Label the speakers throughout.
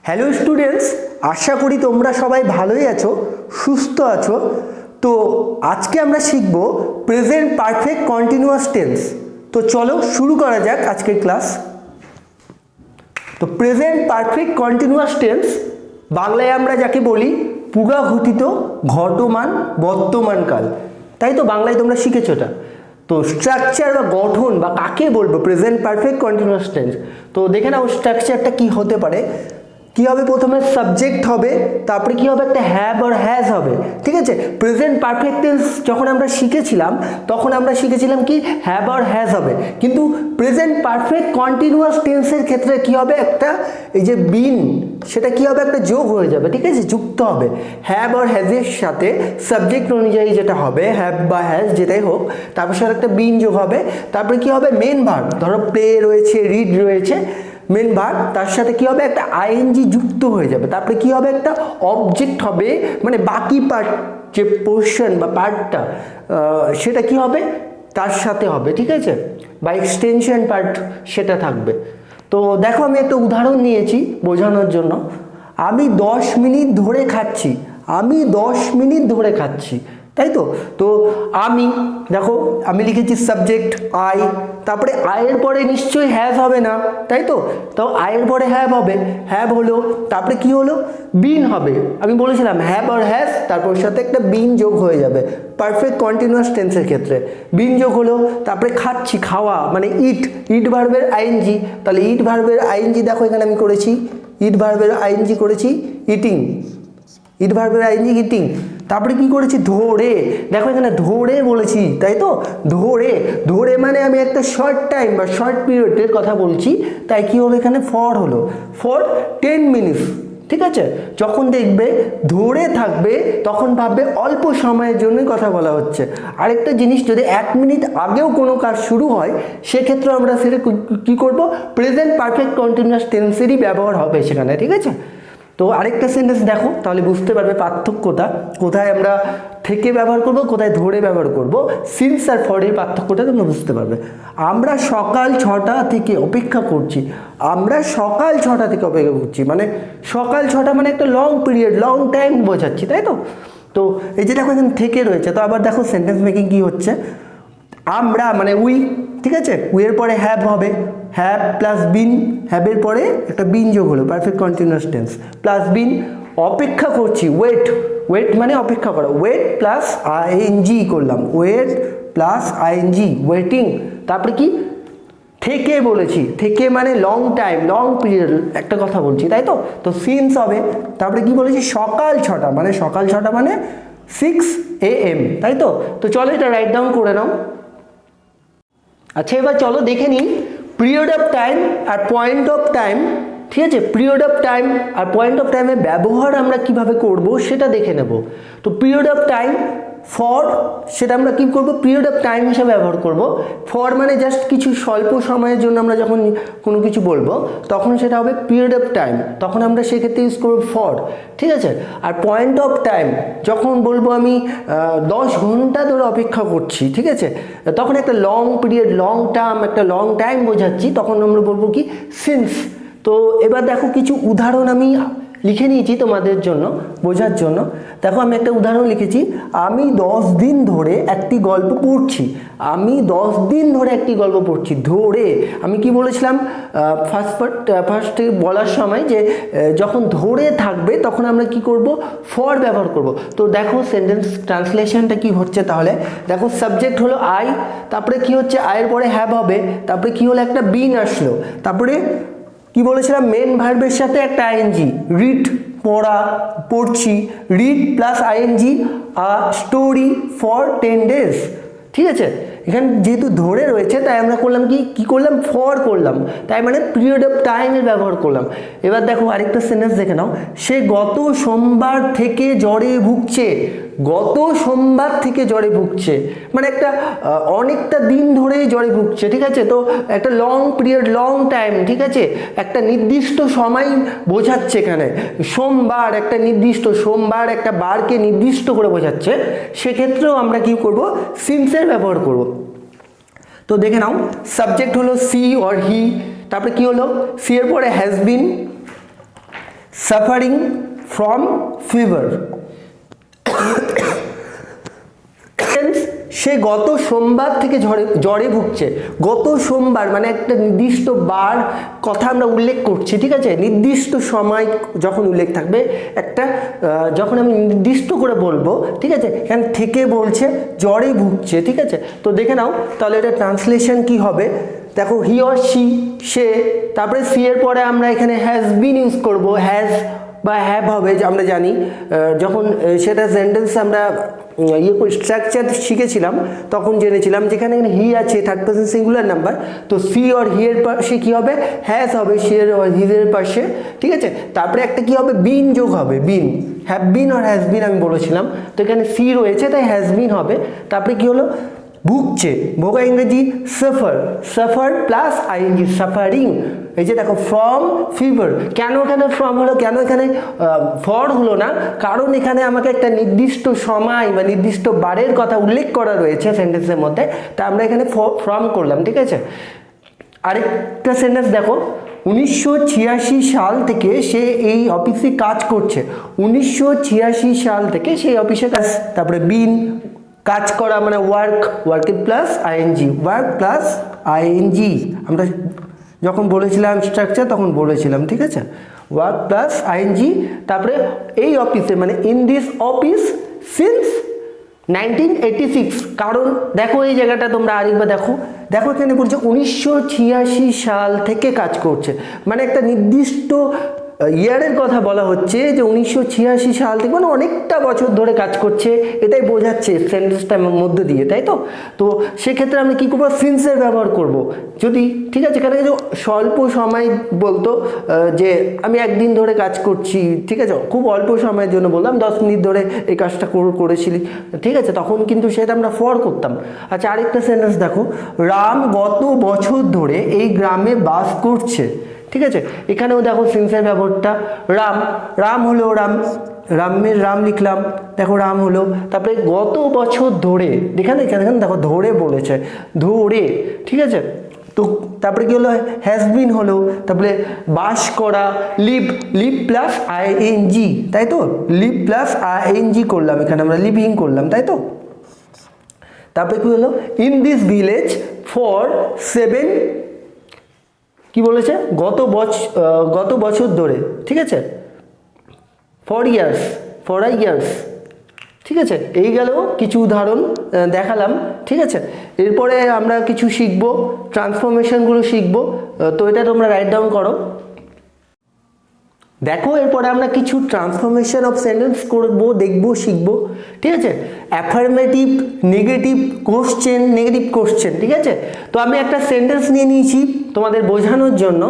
Speaker 1: Hello students, আশা করি তোমরা সবাই ভালোই আছো, সুস্থ আছো। তো আজকে আমরা শিখব প্রেজেন্ট পারফেক্ট কন্টিনিউয়াস টেন্স। তো চলো শুরু করা যাক আজকের ক্লাস। তো প্রেজেন্ট পারফেক্ট কন্টিনিউয়াস টেন্স বাংলায় আমরা যাকে বলি পূর্বঘটিত ঘটমান বর্তমানকাল, তাই তো বাংলায় তোমরা শিখেছো এটা। তো স্ট্রাকচার বা গঠন বা কাকে বলবো প্রেজেন্ট পারফেক্ট কন্টিনিউয়াস টেন্স, তো দেখে নাও স্ট্রাকচারটা কি হতে পারে। কি হবে, প্রথমে সাবজেক্ট হবে, তারপরে কি হবে, একটা হ্যাভ আর হ্যাজ হবে। ঠিক আছে, প্রেজেন্ট পারফেক্ট টেন্স যখন আমরা শিখেছিলাম তখন আমরা শিখেছিলাম কি হ্যাভ আর হ্যাজ হবে, কিন্তু প্রেজেন্ট পারফেক্ট কন্টিনিউয়াস টেন্সের ক্ষেত্রে কি হবে, একটা এই যে বিন সেটা কি হবে, একটা যোগ হয়ে যাবে। ঠিক আছে, যুক্ত হবে হ্যাভ আর হ্যাজের সাথে সাবজেক্ট অনুযায়ী যেটা হবে হ্যাভ বা হ্যাজ যেটাই হোক, তারপর সাথে একটা বিন যোগ হবে। তারপরে কি হবে, মেন ভার্ব, ধরো প্লে রয়েছে, রিড রয়েছে, মেন ভার্ব তার সাথে কি হবে, একটা আইএনজি যুক্ত হয়ে যাবে। তারপরে কি হবে, একটা অবজেক্ট হবে, মানে বাকি পার্ট যে পোর্শন বা পার্টটা সেটা কি হবে তার সাথে হবে। ঠিক আছে, বা এক্সটেনশন পার্ট সেটা থাকবে। তো দেখো আমি একটা উদাহরণ নিয়েছি বোঝানোর জন্য। আমি 10 মিনিট ধরে খাচ্ছি, আমি 10 মিনিট ধরে খাচ্ছি, তাই তো। তো আমি দেখো আমি লিখেছি সাবজেক্ট আই, তারপরে আয়ের পরে নিশ্চয়ই হ্যাভ হবে না, তাই তো। তো আয়ের পরে হ্যাভ হবে, হ্যাভ হলো, তারপরে কি হলো, বিন হবে। আমি বলেছিলাম হ্যাভ আর হ্যাজ, তারপর সাথে একটা বিন যোগ হয়ে যাবে পারফেক্ট কন্টিনিউয়াস টেন্সের ক্ষেত্রে। বিন যোগ হলো, তারপরে খাচ্ছি, খাওয়া মানে ইট, ইট ভার্বের আইএনজি। তাহলে ইট ভার্বের আইএনজি দেখো এখানে আমি করেছি, ইট ভার্বের আইএনজি করেছি ইটিং, ইট ভার্বের আইএনজি ইটিং। তারপরে কি করেছি, ধরে, দেখো এখানে ধরে বলেছি, তাই তো। ধরে, ধরে মানে আমি একটা শর্ট টাইম বা শর্ট পিরিয়ডের কথা বলছি, তাই কি হলো এখানে ফর হলো, ফর 10 মিনিটস। ঠিক আছে, যখন দেখবে ধরে থাকবে তখন ভাববে অল্প সময়ের জন্যই কথা বলা হচ্ছে। আরেকটা জিনিস, যদি 1 মিনিট আগেও কোনো কাজ শুরু হয় সেক্ষেত্রে আমরা সেটা কী করবো, প্রেজেন্ট পারফেক্ট কন্টিনিউয়াস টেন্সেরই ব্যবহার হবে সেখানে। ঠিক আছে, তো আরেকটা সেন্টেন্স দেখো, তাহলে বুঝতে পারবে পার্থক্যটা, কোথায় আমরা থেকে ব্যবহার করব, কোথায় ধরে ব্যবহার করব। সিন্স আর ফরের পার্থক্যটা তোমরা বুঝতে পারবে। আমরা সকাল 6টা থেকে অপেক্ষা করছি, আমরা সকাল 6টা থেকে অপেক্ষা করছি, মানে সকাল 6টা মানে একটা লং পিরিয়ড, লং টাইম বোঝাচ্ছি, তাই তো। তো এই যে দেখো এখানে থেকে রয়েছে, তো আবার দেখো সেন্টেন্স মেকিং কী হচ্ছে, আমরা মানে উই, ঠিক আছে, উইয়ের পরে হ্যাভ হবে, হ্যাভ প্লাস বিন, হ্যাভের পরে একটা বিন যোগ হলো perfect continuous tense, plus been. অপেক্ষা করছি, ওয়েট, ওয়েট মানে অপেক্ষা করা, ওয়েট প্লাস আইএনজি করলাম, ওয়েট প্লাস আইএনজি, ওয়েটিং। তারপরে কি, থেকে বলেছি, থেকে মানে লং টাইম, লং পিরিয়ড একটা কথা বলছি, তাই তো। তো সিন্স হবে, তারপরে কি বলেছি, সকাল 6টা মানে সকাল 6টা মানে 6 AM, তাই তো। তো চলো এটা রাইট ডাউন করে নাও। আচ্ছা এবার চলো দেখে নিই পিরিয়ড অফ টাইম আর পয়েন্ট অফ টাইম। ঠিক আছে, পিরিয়ড অফ টাইম আর পয়েন্ট অফ টাইমের ব্যবহার আমরা কিভাবে করব সেটা দেখে নেব। তো পিরিয়ড অফ টাইম ফর, সেটা আমরা কি করব, পিরিয়ড অফ টাইম হিসেবে ব্যবহার করব। ফর মানে জাস্ট কিছু স্বল্প সময়ের জন্য আমরা যখন কোনো কিছু বলবো তখন সেটা হবে পিরিয়ড অফ টাইম, তখন আমরা সেক্ষেত্রে ইউজ করব ফর। ঠিক আছে, আর পয়েন্ট অফ টাইম যখন বলবো আমি 10 ঘন্টা ধরে অপেক্ষা করছি, ঠিক আছে, তখন একটা লং পিরিয়ড, লং টার্ম, একটা লং টাইম বোঝাচ্ছি, তখন আমরা বলবো কি সিন্স। তো এবার দেখো কিছু উদাহরণ আমি লিখে নিয়েছি তোমাদের জন্য বোঝার জন্য। দেখো আমি একটা উদাহরণ লিখেছি, আমি 10 দিন ধরে একটি গল্প পড়ছি, আমি 10 দিন ধরে একটি গল্প পড়ছি। ধরে আমি কি বলেছিলাম ফার্স্টে বলার সময়, যে যখন ধরে থাকবে তখন আমরা কি করব, ফর ব্যবহার করব। তো দেখো সেন্টেন্স ট্রান্সলেশনটা কি হচ্ছে, তাহলে দেখো সাবজেক্ট হলো আই, তারপরে কি হচ্ছে, আয়ের পরে হ্যাভ হবে, তারপরে কি হলো, একটা বিন আসলো, তারপরে কি বলেছিলাম, মেন ভার্বের সাথে একটা আইএনজি, রিড পড়া, পড়ছি, read plus ING, story for 10 days। ঠিক আছে, এখানে যেহেতু ধরে রয়েছে তাই আমরা করলাম কি করলাম, ফর করলাম, তাই মানে পিরিয়ড অফ টাইমের ব্যবহার করলাম। এবার দেখো আরেকটা সেন্টেন্স দেখে নাও, সে গত সোমবার থেকে জ্বরে ভুগছে, গত সোমবার থেকে জ্বরে ভুগছে মানে একটা অনেকটা দিন ধরেই জ্বরে ভুগছে। ঠিক আছে, তো একটা লং পিরিয়ড, লং টাইম, ঠিক আছে, একটা নির্দিষ্ট সময় বোঝাচ্ছে এখানে। সোমবার একটা নির্দিষ্ট, সোমবার একটা বারকে নির্দিষ্ট করে বোঝাচ্ছে, সেক্ষেত্রেও আমরা কি করব, সিন্সের ব্যবহার করব। তো দেখে নাও সাবজেক্ট হলো সি অর হি, তারপরে কি হলো, সি এর পরে has been, suffering from fever. সে গত সোমবার থেকে জ্বরে ভুগছে। গত সোমবার মানে একটা নির্দিষ্ট বার কথা আমরা উল্লেখ করছি, ঠিক আছে? নির্দিষ্ট সময় যখন উল্লেখ থাকবে একটা, যখন আমি নির্দিষ্ট করে বলবো, ঠিক আছে, এখান থেকে বলছে জ্বরে ভুগছে, ঠিক আছে? তো দেখে নাও তাহলে এটা ট্রান্সলেশন কি হবে। দেখো হি অর সি, সে, তারপরে সি এর পরে আমরা এখানে হ্যাজ বিন ইউজ করবো, হ্যাজ বা হ্যাভ হবে, যে আমরা জানি যখন সেটা সেন্টেন্স আমরা স্ট্রাকচার শিখেছিলাম তখন জেনেছিলাম যেখানে হি আছে থার্ড পারসন সিঙ্গুলার নাম্বার, তো সি অর হি এর পাশে কী হবে, হ্যাজ হবে, সি এর হিজ এর পাশে, ঠিক আছে? তারপরে একটা কি হবে, বিন যোগ হবে, বিন, have been R has been আমি বলেছিলাম, তো এখানে সি রয়েছে তাই হ্যাজ বিন হবে। তারপরে কি হলো, ভুগছে, ভোগা ইংরেজি suffer, suffer plus ING, suffering. এই যে দেখো ফ্রম ফিভার, কেন এখানে ফ্রম হলো, কেন এখানে ফর হলো না, কারণ এখানে আমাকে একটা নির্দিষ্ট সময় বা নির্দিষ্ট বারের কথা উল্লেখ করা রয়েছে সেন্টেন্সের মধ্যে, তা আমরা এখানে ফ্রম করলাম, ঠিক আছে? আরেকটা সেন্টেন্স দেখো, 1986 সাল থেকে সে এই অফিসে কাজ করছে। 1986 সাল থেকে সেই অফিসে কাজ, তারপরে বিন কাজ করা মানে ওয়ার্ক, ওয়ার্কের plus ING, work plus ING আমরা যখন বলেছিলাম স্ট্রাকচার তখন বলেছিলাম, ঠিক আছে? Work plus ING. তারপরে এই অফিসে মানে ইন দিস অফিস সিন্স 1986, কারণ দেখো এই জায়গাটা তোমরা আরেকবার দেখো, দেখো এখানে বলছে 1986 সাল থেকে কাজ করছে, মানে একটা নির্দিষ্ট ইয়ারের কথা বলা হচ্ছে যে 1986 সাল থেকে, মানে অনেকটা বছর ধরে কাজ করছে, এটাই বোঝাচ্ছে সেন্টেন্সটার মধ্যে দিয়ে, তাই তো? তো সেক্ষেত্রে আমরা কী করবো, সিন্সের ব্যবহার করব যদি, ঠিক আছে? এখানে যে স্বল্প সময় বলতো যে আমি একদিন ধরে কাজ করছি, ঠিক আছে, খুব অল্প সময়ের জন্য বললাম 10 মিনিট ধরে এই কাজটা করেছিলি, ঠিক আছে, তখন কিন্তু সেটা আমরা ফর করতাম। আচ্ছা আরেকটা সেন্টেন্স দেখো, রাম গত বছর ধরে এই গ্রামে বাস করছে, ঠিক আছে? এখানেও দেখো সিন্সের ব্যবহারটা, রাম, রাম হলো রাম, রামের রাম লিখলাম, দেখো রাম হলো, তারপরে গত বছর ধরে, এখানে দেখো ধরে বলেছে, ধরে, ঠিক আছে? তো তারপরে কি হলো, হ্যাজ বিন হলো, তারপরে বাস করা, লিভ, লিভ প্লাস আইএনজি, তাই তো? লিভ প্লাস আইএনজি করলাম, এখানে আমরা লিভিং করলাম, তাই তো? তারপরে কি হলো, ইন দিস ভিলেজ ফর 7, কি বলেছে, গত বছর ধরে, ঠিক আছে? ফর ইয়ার্স, ফর ইয়ার্স, ঠিক আছে? এই গেল কিছু উদাহরণ দেখালাম, ঠিক আছে? এরপরে আমরা কিছু শিখব, ট্রান্সফরমেশনগুলো শিখব, তো এটা তোমরা রাইট ডাউন করো। দেখো এরপরে আমরা কিছু ট্রান্সফরমেশন অফ সেন্টেন্স করবো, দেখবো, শিখবো, ঠিক আছে? Affirmative, negative question, negative question, ঠিক আছে? তো আমি একটা সেন্টেন্স নিয়ে নিয়েছি তোমাদের বোঝানোর জন্য,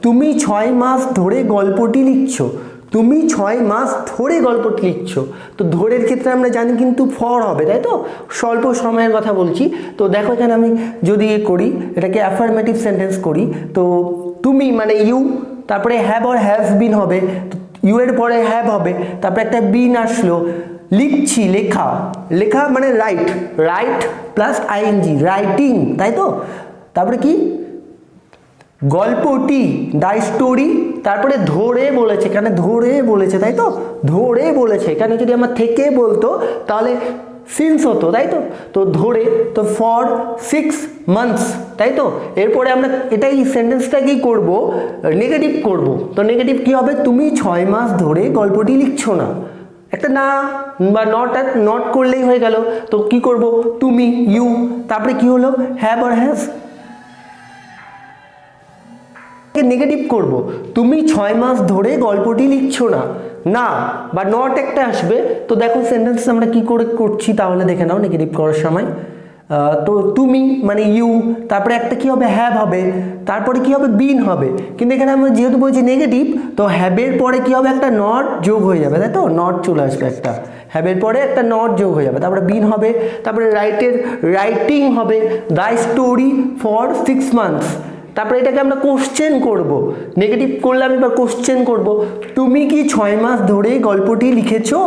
Speaker 1: তুমি 6 মাস ধরে গল্পটি লিখছো, তুমি 6 মাস ধরে গল্পটি লিখছো, তো ধরের ক্ষেত্রে আমরা জানি কিন্তু ফর হবে, তাই তো? স্বল্প সময়ের কথা বলছি। তো দেখো এখানে আমি যদি করি, এটাকে অ্যাফার্মেটিভ সেন্টেন্স করি, তো তুমি মানে ইউ, তারপরে হ্যাভ অর হ্যাভ বিন হবে, ইউ এর পরে হ্যাভ হবে, তারপরে একটা বিন আসলো, লিখছি, লেখা, লেখা মানে write, write plus ING, writing, তাই তো? তারপরে কি, গল্পটি, দ্য স্টোরি, তারপরে ধরে বলেছে, এখানে ধরে বলেছে, তাই তো? ধরে বলেছে, এখানে যদি আমার থেকে বলতো তাহলে সিন্স হতো, তাই তো? তো ধরে, তো ফর 6 মান্থস, তাই তো? এরপরে আমরা এটাই সেন্টেন্সটাকেই করব, নেগেটিভ করব, তো নেগেটিভ কি হবে, তুমি 6 মাস ধরে গল্পটি লিখছো না, একটা না বা নট করলেই হয়ে গেল, তো কি করব, তুমি, ইউ, তারপরে কি হলো, হ্যাভ অর হ্যাজ, নেগেটিভ করব, তুমি 6 মাস ধরে গল্পটি লিখছো না, না বা নট একটা আসবে। তো দেখো সেন্টেন্স আমরা কি করে করছি তাহলে দেখে নাও নেগেটিভ করার সময়। তো তুমি মানে ইউ, তারপরে একটা কি হবে, হ্যাভ হবে, তারপরে কি হবে, বিন হবে, কিন্তু এখানে আমরা যেহেতু বলছি নেগেটিভ, তো হ্যাভের পরে কি হবে, একটা নট যোগ হয়ে যাবে, তাই তো? নট চলে আসবে, একটা হ্যাভের পরে একটা নট যোগ হয়ে যাবে, তারপরে বিন হবে, তারপরে রাইটিং হবে, দ্য স্টোরি ফর 6 মান্থস, তারপরে এটাকে আমরা কোশ্চেন করব, নেগেটিভ করলে আমি এবার কোশ্চেন করব, তুমি কি 6 মাস ধরে গল্পটি লিখেছো,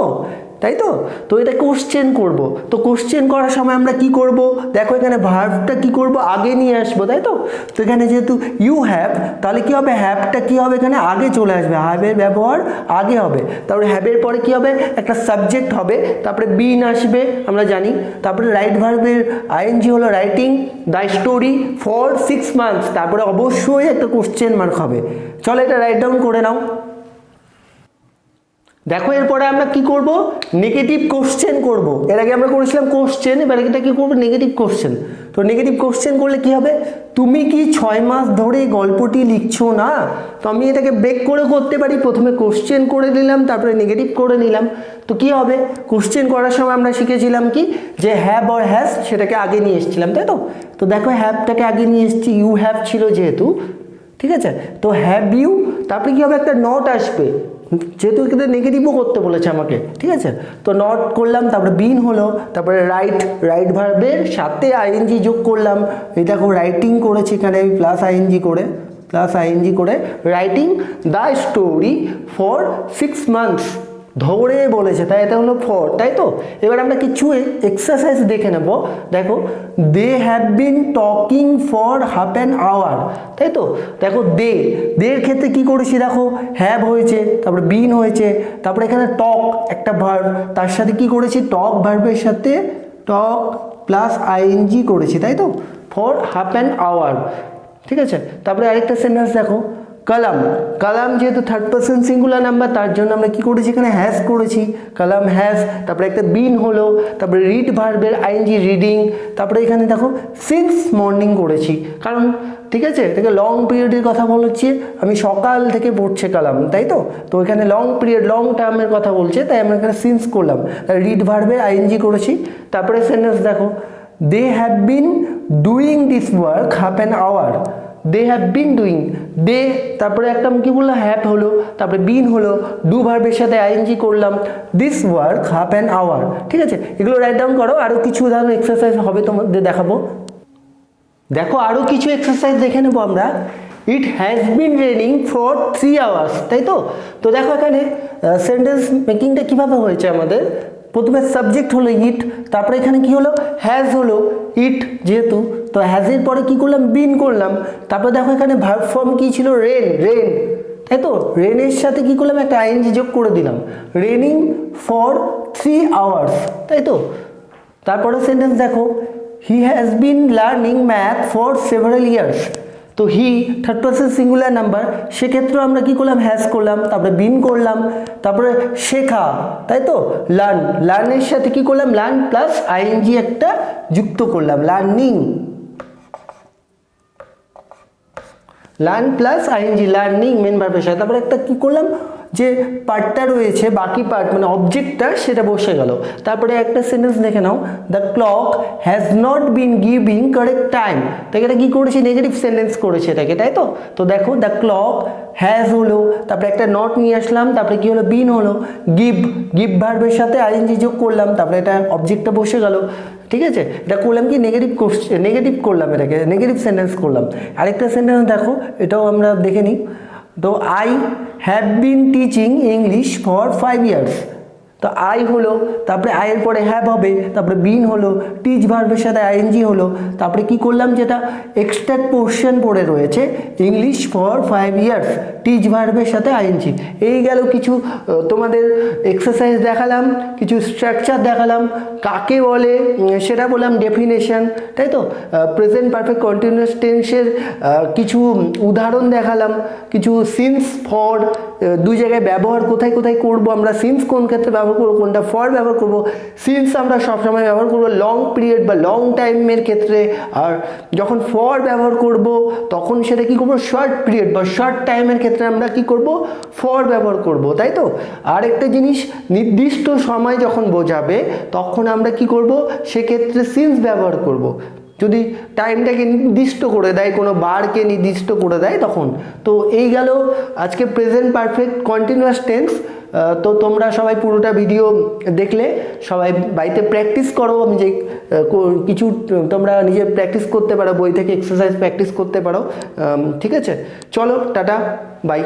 Speaker 1: তাই তো? তো এটা কোশ্চেন করব। তো কোশ্চেন করার সময় আমরা কি করব, দেখো এখানে ভার্বটা কি করব, আগে নিয়ে আসবো, তাই তো? তো এখানে যেহেতু ইউ হ্যাভ, তাহলে কি হবে, হ্যাভটা কি হবে, এখানে আগে চলে আসবে, হ্যাভের ব্যবহার আগে হবে। তারপরে হ্যাভের পরে কি হবে, একটা সাবজেক্ট হবে, তারপরে বিন আসবে আমরা জানি, তারপরে রাইট ভার্বের আইএনজি হলো writing the story for 6 months, তারপরে অবশ্যই একটা কোশ্চেন মার্ক হবে। চলো এটা রাইট ডাউন করে নাও। দেখো এরপরে আমরা কি করব, নেগেটিভ কোশ্চেন করব। এর আগে আমরা করেছিলাম কোশ্চেন, এবার এটা কি করব, নেগেটিভ কোশ্চেন। তো নেগেটিভ কোশ্চেন করলে কি হবে, তুমি কি 6 মাস ধরে গল্পটি লিখছো না? তো আমি এটাকে ব্রেক করে করতে পারি, প্রথমে কোশ্চেন করে নিলাম, তারপরে নেগেটিভ করে নিলাম। তো কি হবে, কোশ্চেন করার সময় আমরা শিখেছিলাম কি, যে হ্যাভ অর হ্যাজ সেটাকে আগে নিয়ে এসেছিলাম, তাই তো? তো দেখো হ্যাভটাকে আগে নিয়ে এসেছি, ইউ হ্যাভ ছিল যেহেতু, ঠিক আছে? তো হ্যাভ ইউ, তারপরে কি হবে, একটা নট আসবে, যেহেতু এখানে নেগেটিভও করতে বলেছে আমাকে, ঠিক আছে? তো নট করলাম, তারপরে বিন হলো, তারপরে রাইট ভার্বের সাথে আইএনজি যোগ করলাম। এই দেখো রাইটিং করেছি এখানে প্লাস আইএনজি করে writing the story for 6 months ধরে বলেছে, তাই এটা হলো ফর, তাই তো? এবার আমরা কিছু এক্সারসাইজ দেখে নেব। দেখো they have been talking for half an hour, তাই তো? দেখো দের ক্ষেত্রে কি করেছি, দেখো হ্যাভ হয়েছে, তারপরে বিন হয়েছে, তারপরে এখানে টক একটা ভার্ব, তার সাথে কি করেছি, টক ভার্বের সাথে টক প্লাস আইএনজি করেছি, তাই তো? ফর হাফ অ্যান আওয়ার, ঠিক আছে? তারপরে আরেকটা সেন্টেন্স দেখো, কালাম যেহেতু থার্ড পারসন সিঙ্গুলার নাম্বার, তার জন্য আমরা কি করেছি, এখানে হ্যাজ করেছি, কালাম হ্যাজ, তারপরে একটা বিন হলো, তারপরে রিড ভার্বের আইএনজি রিডিং, তারপরে এখানে দেখো সিন্স মর্নিং করেছি, কারণ ঠিক আছে এটাকে লং পিরিয়ডের কথা বলছি, আমি সকাল থেকে পড়ছে কালাম, তাই তো? তো এখানে লং পিরিয়ড লং টার্মের কথা বলছে, তাই আমরা এখানে সিন্স করলাম, রিড ভার্বের আইএনজি করেছি। তারপরে সেন্টেন্স দেখো, they have been doing this work half an hour, they have been doing, they তারপরে একটা কি বললো, হ্যাভ হলো, তারপরে বিন হলো, ডু ভার্বের সাথে আইএনজি করলাম, this work half an hour, ঠিক আছে? এগুলো রাইট ডাউন করো, আরও কিছু উদাহরণ এক্সারসাইজ হবে তোমাদের দেখাবো। দেখো আরও কিছু এক্সারসাইজ দেখে নেবো আমরা। It has been raining for 3 hours, তাই তো? তো দেখো এখানে সেন্টেন্স মেকিংটা কীভাবে হয়েছে আমাদের, প্রথমে সাবজেক্ট হলো ইট, তারপরে এখানে কি হলো, হ্যাজ হলো, ইট যেহেতু, তো হ্যাজের পরে কি করলাম, বিন করলাম, তারপরে দেখো এখানে ভার্ব ফর্ম কি ছিল, রেন, তাই তো? রেনের সাথে কি করলাম, একটা আইএনজি যোগ করে দিলাম, রেনিং ফর 3 আওয়ার্স, তাই তো? তারপরে সেন্টেন্স দেখো, he has been learning math for several years, তো he third person singular number, সেক্ষেত্রেও আমরা কি করলাম, হ্যাজ করলাম, তারপরে বিন করলাম, তারপরে শেখা, তাই তো? লার্নের সাথে কি করলাম, লার্ন প্লাস আইএনজি একটা যুক্ত করলাম, learning, learn plus ING, learning main ভার্বের সাথে, তারপরে একটা কি করলাম, যে পার্টটা রয়েছে বাকি পার্ট মানে অবজেক্টটা সেটা বসে গেল। তারপরে একটা সেন্টেন্স দেখে নাও, the clock has not been giving correct time, তাকে এটা কী করেছি, নেগেটিভ সেন্টেন্স করেছে এটাকে, তাই তো? তো দেখো দ্য ক্লক হ্যাজ হলো, তারপরে একটা নট নিয়ে আসলাম, তারপরে কি হলো, বিন হলো, গিভ ভার্বের সাথে আইএনজি যোগ করলাম, তারপরে এটা অবজেক্টটা বসে গেল, ঠিক আছে? এটা করলাম কি, নেগেটিভ করলাম, এটাকে নেগেটিভ সেন্টেন্স করলাম। আরেকটা সেন্টেন্স দেখো, এটাও আমরা দেখে নিই। তো I have been teaching English for 5 years, তো আই হলো, তারপরে আয়ের পরে হ্যাভ হবে, তারপরে বিন হলো, টিচ ভার্বের সাথে আইএনজি হলো, তারপরে কি করলাম, যেটা এক্সট্রা পোর্শন পড়ে রয়েছে, ইংলিশ ফর 5 ইয়ার্স, টিচ ভার্বের সাথে আইএনজি। এই গেল কিছু তোমাদের এক্সারসাইজ দেখালাম, কিছু স্ট্রাকচার দেখালাম, কাকে বলে সেটা বললাম, ডেফিনেশন, তাই তো? প্রেজেন্ট পারফেক্ট কন্টিনিউয়াস টেন্সের কিছু উদাহরণ দেখালাম, কিছু সিন্স ফর দুই জায়গায় ব্যবহার কোথায় কোথায় করব আমরা, সিন্স কোন ক্ষেত্রে ব্যবহার করবো, কোনটা ফর ব্যবহার করব। সিন্স আমরা সবসময় ব্যবহার করবো লং পিরিয়ড বা লং টাইমের ক্ষেত্রে, আর যখন ফর ব্যবহার করব তখন সেটা কি করব, শর্ট পিরিয়ড বা শর্ট টাইমের ক্ষেত্রে আমরা কি করব, ফর ব্যবহার করব, তাই তো? আর একটা জিনিস, নির্দিষ্ট সময় যখন বোঝাবে তখন আমরা কি করব, সেক্ষেত্রে সিন্স ব্যবহার করব। যদি টাইমটাকে নির্দিষ্ট করে দেয়, কোনো বারকে নির্দিষ্ট করে দেয় তখন। তো এই গেল আজকে প্রেজেন্ট পারফেক্ট কন্টিনিউয়াস টেন্স। তো তোমরা সবাই পুরোটা ভিডিও দেখলে, সবাই বাড়িতে প্র্যাকটিস করো, আমি যে কিছু তোমরা নিজে প্র্যাকটিস করতে পারো, বই থেকে এক্সারসাইজ প্র্যাকটিস করতে পারো, ঠিক আছে? চলো টাটা, বাই।